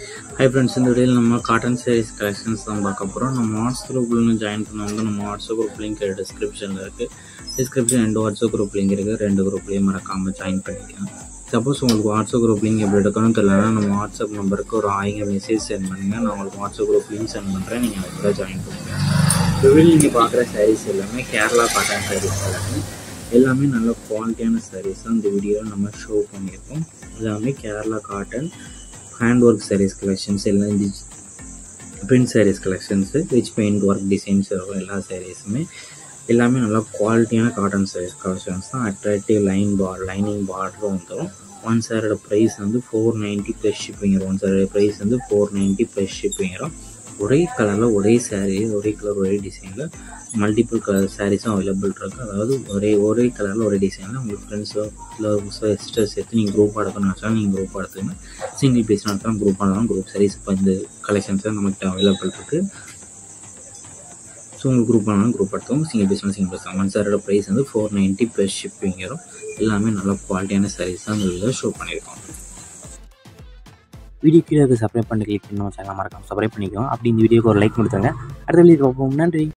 Hi friends, in the video நம்ம cotton sarees collections தான் பார்க்க போறோம். நம்ம வாட்ஸ்அப் குரூப்ல ஜாயின் பண்ண வந்து நம்ம வாட்ஸ்அப் குரூப் லிங்க் டிஸ்கிரிப்ஷன்ல இருக்கு. Description and WhatsApp group link இருக்கு. ரெண்டு குரூப்லயும் மறக்காம ஜாயின் பண்ணிக்கோங்க. சப்போஸ் உங்களுக்கு வாட்ஸ்அப் குரூப் லிங்க் எப்படி எடுக்கணும்னு தெரியலனா நம்ம வாட்ஸ்அப் நம்பருக்கு ஒரு 1000 மெசேஜ் சென்ட் பண்ணுங்க. நான் உங்களுக்கு வாட்ஸ்அப் குரூப் லிங்க் சென்ட் பண்றேன். நீங்க அதுல ஜாயின் பண்ணுங்க. இதுல நீங்க பார்க்குற sarees எல்லாமே கேரளா காட்டன் sarees கலெக்ஷன். எல்லாமே நல்ல குவாலிட்டியான sarees தான் இந்த வீடியோல நம்ம ஷோ பண்ணியிருக்கோம். எல்லாமே Kerala cotton hand work sarees collections எல்லாம் print sarees collections rich paint work designs எல்லா sareesமே எல்லாமே நல்ல குவாலிட்டியான காட்டன் sarees collections தான். அட்ராக்டிவ் லைனிங் பார்டர் வந்துடும். ஒன் சாரோட ப்ரைஸ் வந்து 490 ப்ளஸ் ஷிப்பிங் வரும். ஒன் சாரோட ப்ரைஸ் வந்து 490 ப்ளஸ் ஷிப்பிங் வரும். ஒரே கலரில் ஒரே சாரீ ஒரே கலர் ஒரே டிசைனில் மல்டிபிள் கலர் சாரீஸும் அவைலபிள் இருக்குது. அதாவது ஒரே கலரில் ஒரே டிசைனில் உங்களுக்கு ஃப்ரெண்ட்ஸோ இல்லை சிஸ்டர்ஸ் சேர்த்து நீங்கள் குரூப்பாக எடுக்கணும்னு நினச்சாலும் நீங்கள் குரூப்பாக எடுத்துக்கங்க. சிங்கிள் பீஸ் நடத்தலாம், குரூப்பாக இருந்தாலும் குரூப் சாரீஸ் இப்போ இந்த கலெக்ஷன்ஸ் நம்மகிட்ட அவைலபிள் இருக்குது. ஸோ உங்களுக்கு குரூப் ஆனாலும் குரூப் எடுத்தோம். சிங்கிள் பீஸ் தான். ஒன் சாரோட ப்ரைஸ் வந்து 490 ப்ளஸ் ஷிப்பிங் வரும். எல்லாமே நல்ல குவாலிட்டியான சாரீஸ் தான் இந்த ஷோ பண்ணியிருக்கோம். வீடியோ கீழே சப்ஸ்கிரைப் பண்ணி கிளிக் பண்ணி சேனல் மறக்காம சப்ஸ்கிரைப் பண்ணிக்கோங்க. அப்படி இந்த வீடியோக்கு ஒரு லைக் கொடுத்துருங்க. அடுத்த வீடியோ பார்ப்போம். நன்றி.